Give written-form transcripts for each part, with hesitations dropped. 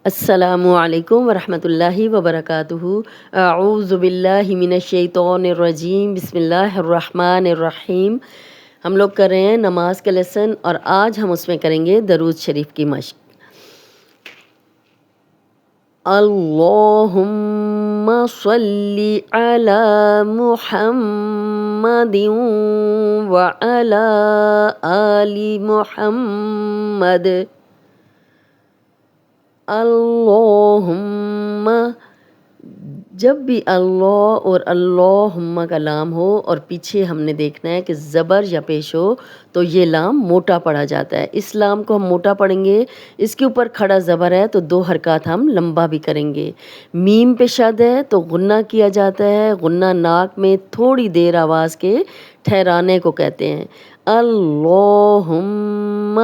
السلام علیکم ورحمۃ اللہ وبرکاتہ۔ اعوذ باللہ من الشیطان الرجیم، بسم اللہ الرحمن الرحیم۔ ہم لوگ کر رہے ہیں نماز کا لیسن، اور آج ہم اس میں کریں گے درود شریف کی مشق۔ اللہم صلی علی محمد وعلی آل محمد۔ اللہم، جب بھی اللہ اور اللہم کا لام ہو اور پیچھے ہم نے دیکھنا ہے کہ زبر یا پیش ہو تو یہ لام موٹا پڑھا جاتا ہے۔ اس لام کو ہم موٹا پڑھیں گے، اس کے اوپر کھڑا زبر ہے تو 2 حرکات ہم لمبا بھی کریں گے۔ میم پہ شد ہے تو غنہ کیا جاتا ہے، غنہ ناک میں تھوڑی دیر آواز کے ٹھہرانے کو کہتے ہیں۔ اللہم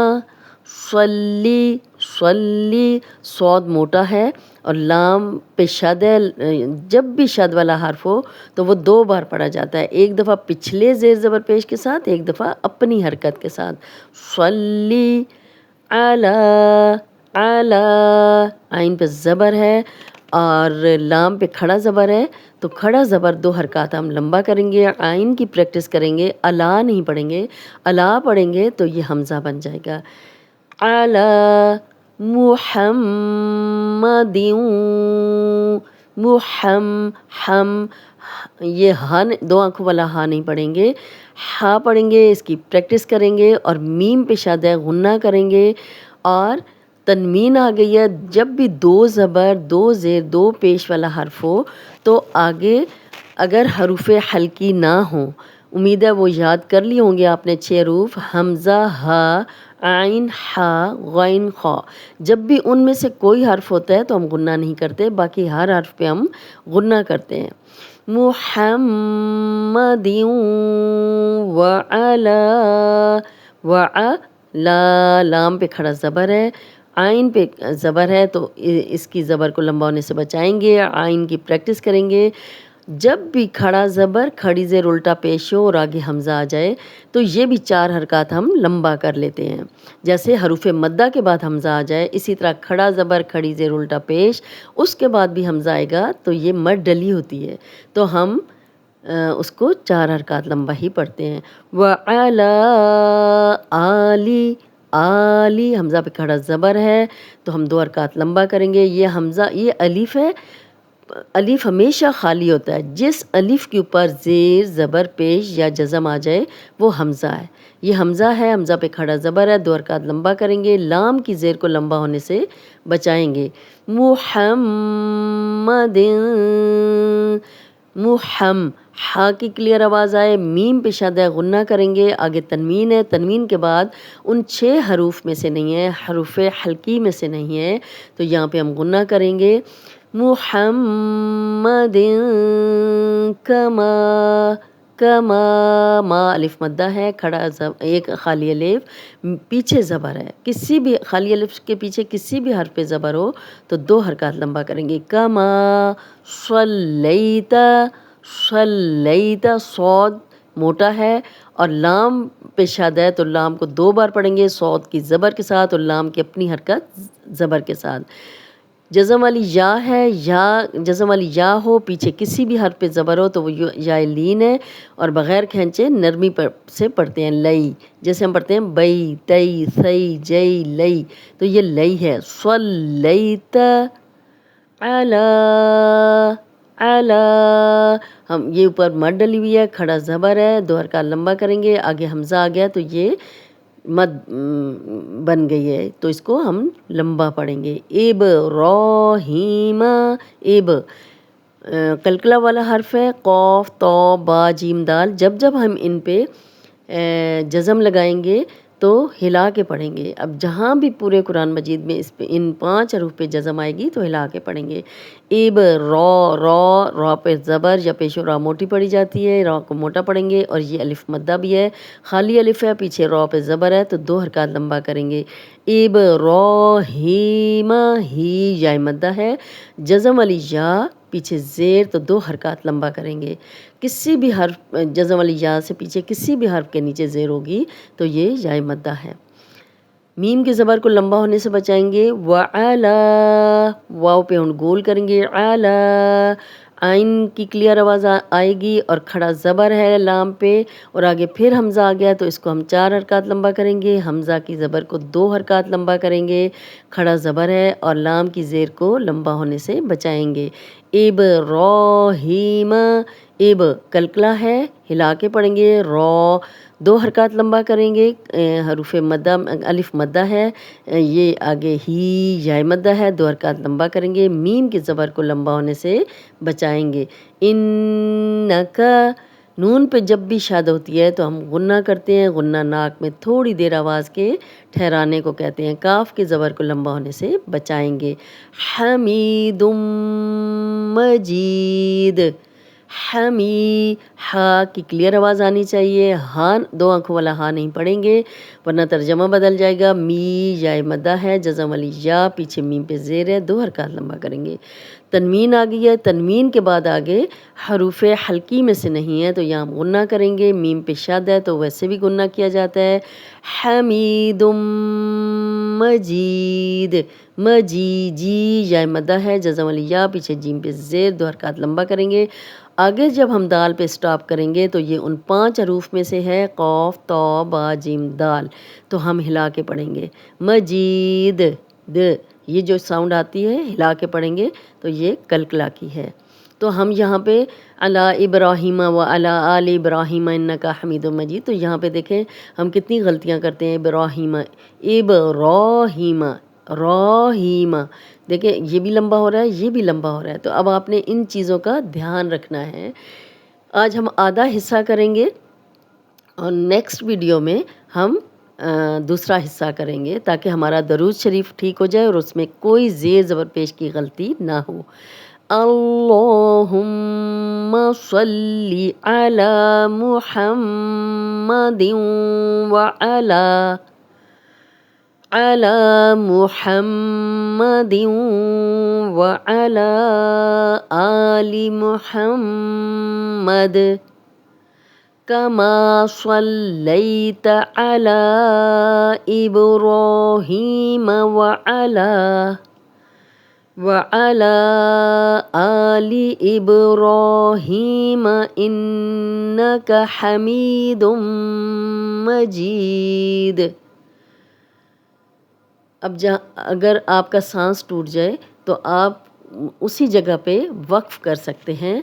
صلی، صلی صاد موٹا ہے اور لام پہ شد ہے۔ جب بھی شد والا حرف ہو تو وہ 2 بار پڑھا جاتا ہے، ایک دفعہ پچھلے زیر زبر پیش کے ساتھ، ایک دفعہ اپنی حرکت کے ساتھ۔ صلی علی، علی عین پہ زبر ہے اور لام پہ کھڑا زبر ہے تو کھڑا زبر 2 حرکات ہم لمبا کریں گے، عین کی پریکٹس کریں گے، الا نہیں پڑھیں گے۔ الا پڑھیں گے تو یہ حمزہ بن جائے گا۔ علی محمد، ہم یہ ہاں 2 آنکھوں والا ہاں نہیں پڑھیں گے، ہاں پڑھیں گے، اس کی پریکٹس کریں گے۔ اور میم پہ شد ہے، غنہ کریں گے اور تنوین آ گئی ہے۔ جب بھی 2 زبر 2 زیر 2 پیش والا حرف ہو تو آگے اگر حروف حلقی نہ ہوں، امید ہے وہ یاد کر لی ہوں گے آپ نے 6 حروف، حمزہ، ہا، عین، ہا، غین، خا۔ جب بھی ان میں سے کوئی حرف ہوتا ہے تو ہم غنہ نہیں کرتے، باقی ہر حرف پہ ہم غنہ کرتے ہیں۔ محمد وعلی، وعلا لام پہ کھڑا زبر ہے، عین پہ زبر ہے تو اس کی زبر کو لمبا ہونے سے بچائیں گے، عین کی پریکٹس کریں گے۔ جب بھی کھڑا زبر کھڑی زیر الٹا پیش ہو اور آگے حمزہ آ جائے تو یہ بھی 4 حرکات ہم لمبا کر لیتے ہیں۔ جیسے حروف مدہ کے بعد حمزہ آ جائے، اسی طرح کھڑا زبر کھڑی زیر الٹا پیش، اس کے بعد بھی حمزہ آئے گا تو یہ مد ڈلی ہوتی ہے تو ہم اس کو 4 حرکات لمبا ہی پڑھتے ہیں۔ وعلی آلی، آلی حمزہ پہ کھڑا زبر ہے تو ہم 2 حرکات لمبا کریں گے۔ یہ حمزہ، یہ الف ہے، الف ہمیشہ خالی ہوتا ہے، جس الف کے اوپر زیر زبر پیش یا جزم آ جائے وہ حمزہ ہے۔ یہ حمزہ ہے، حمزہ پہ کھڑا زبر ہے، 2 حرکات لمبا کریں گے، لام کی زیر کو لمبا ہونے سے بچائیں گے۔ محمد، ہا کی کلیئر آواز آئے، میم پہ شد ہے، غنہ کریں گے، آگے تنوین ہے، تنوین کے بعد ان 6 حروف میں سے نہیں ہے، حروف حلقی میں سے نہیں ہے تو یہاں پہ ہم غنہ کریں گے۔ محمد کما، کما، ما الف مدہ ہے، کھڑا ایک خالی الف، پیچھے زبر ہے، کسی بھی خالی الف کے پیچھے کسی بھی حرف پہ زبر ہو تو 2 حرکات لمبا کریں گے۔ کما صلیت، صلیت صاد موٹا ہے اور لام پہ شد ہے تو لام کو 2 بار پڑھیں گے، صاد کی زبر کے ساتھ اور لام کی اپنی حرکت زبر کے ساتھ۔ جزم والی یا ہے، یا جزم والی یا ہو، پیچھے کسی بھی حرف پہ زبر ہو تو وہ یا لین ہے اور بغیر کھینچے نرمی سے پڑھتے ہیں۔ لئی، جیسے ہم پڑھتے ہیں بئی، تئی، ثئی، جئی، لئی، تو یہ لئی ہے۔ صلیت علی، علی، ہم یہ اوپر مد ڈلی ہوئی ہے، کھڑا زبر ہے، 2 حرکات لمبا کریں گے، آگے حمزہ آ گیا تو یہ مد بن گئی ہے تو اس کو ہم لمبا پڑھیں گے۔ ابراہیم، اب قلقلہ والا حرف ہے، قاف، طا، با، جیم، دال، جب جب ہم ان پہ جزم لگائیں گے تو ہلا کے پڑھیں گے۔ اب جہاں بھی پورے قرآن مجید میں اس پہ ان 5 حروف پہ جزم آئے گی تو ہلا کے پڑھیں گے۔ اب، را، را، را پہ زبر یا پیش و را موٹی پڑھی جاتی ہے، را کو موٹا پڑھیں گے اور یہ الف مدہ بھی ہے، خالی الف ہے، پیچھے را پہ زبر ہے تو 2 حرکات لمبا کریں گے۔ ابراہیم، ہی یا مدہ ہے، جزم والی یا پیچھے زیر تو 2 حرکات لمبا کریں گے۔ کسی بھی حرف جزم والی یا سے پیچھے کسی بھی حرف کے نیچے زیر ہوگی تو یہ یا مدہ ہے۔ میم کے زبر کو لمبا ہونے سے بچائیں گے، وعلا، واو پہ ہم گول کریں گے، علا، آئین کی کلیئر آواز آئے گی اور کھڑا زبر ہے لام پہ اور آگے پھر حمزہ آ گیا تو اس کو ہم 4 حرکات لمبا کریں گے، حمزہ کی زبر کو 2 حرکات لمبا کریں گے، کھڑا زبر ہے اور لام کی زیر کو لمبا ہونے سے بچائیں گے۔ ابراہیم، اب کلکلا ہے، ہلا کے پڑھیں گے، رو 2 حرکات لمبا کریں گے، حروف مدہ، الف مدہ ہے، یہ آگے ہی یا مدہ ہے، 2 حرکات لمبا کریں گے، میم کے زبر کو لمبا ہونے سے بچائیں گے۔ انکا، نون پہ جب بھی شاد ہوتی ہے تو ہم غنہ کرتے ہیں، غنہ ناک میں تھوڑی دیر آواز کے ٹھہرانے کو کہتے ہیں، کاف کے زبر کو لمبا ہونے سے بچائیں گے۔ حمید مجید، ہا کی کلیئر آواز آنی چاہیے، ہاں 2 آنکھوں والا ہاں نہیں پڑھیں گے ورنہ ترجمہ بدل جائے گا۔ می یا مدہ ہے، جزم والی یا، پیچھے میم پہ زیر ہے، 2 حرکات لمبا کریں گے۔ تنوین آ گئی ہے، تنوین کے بعد آگے حروف حلقی میں سے نہیں ہے تو یہاں ہم غنہ کریں گے، میم پہ شد ہے تو ویسے بھی غنہ کیا جاتا ہے۔ حمید مجید، جی یا مدہ ہے، جزم والی یا، پیچھے جیم پہ زیر، 2 حرکات لمبا کریں گے۔ آگے جب ہم دال پہ سٹاپ کریں گے تو یہ ان 5 حروف میں سے ہے، قاف، طا، با، جیم، دال، تو ہم ہلا کے پڑھیں گے۔ مجید، یہ جو ساؤنڈ آتی ہے ہلا کے پڑھیں گے تو یہ کلکلا کی ہے۔ تو ہم یہاں پہ علی ابراہیم و علی آل ابراہیم انک حمید مجید، تو یہاں پہ دیکھیں ہم کتنی غلطیاں کرتے ہیں، ابراہیم، ابراہیم، راہیم، دیکھیں یہ بھی لمبا ہو رہا ہے، یہ بھی لمبا ہو رہا ہے، تو اب آپ نے ان چیزوں کا دھیان رکھنا ہے۔ آج ہم آدھا حصہ کریں گے اور نیکسٹ ویڈیو میں ہم دوسرا حصہ کریں گے تاکہ ہمارا درود شریف ٹھیک ہو جائے اور اس میں کوئی زیر زبر پیش کی غلطی نہ ہو۔ اللہم صلی علی محمد علی محمد وعلی آل محمد کما صلیت علی ابراہیم وعلی آل ابراہیم انک حمید مجید۔ اب اگر آپ کا سانس ٹوٹ جائے تو آپ اسی جگہ پہ وقف کر سکتے ہیں،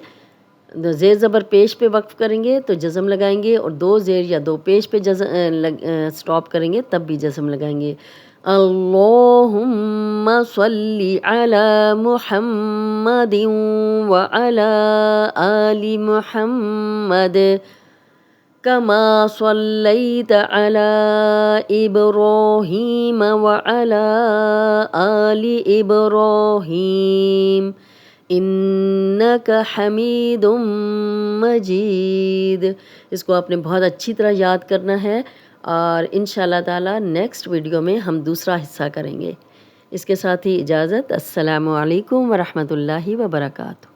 زیر زبر پیش پہ وقف کریں گے تو جزم لگائیں گے اور 2 زیر یا 2 پیش پہ سٹاپ کریں گے تب بھی جزم لگائیں گے۔ اللہم صلی علی محمد وعلی آل محمد کما صلیت علی ابراہیم وعلی آل ابراہیم انک حمید مجید۔ اس کو آپ نے بہت اچھی طرح یاد کرنا ہے اور انشاءاللہ تعالی نیکسٹ ویڈیو میں ہم دوسرا حصہ کریں گے۔ اس کے ساتھ ہی اجازت، السلام علیکم ورحمۃ اللہ وبرکاتہ۔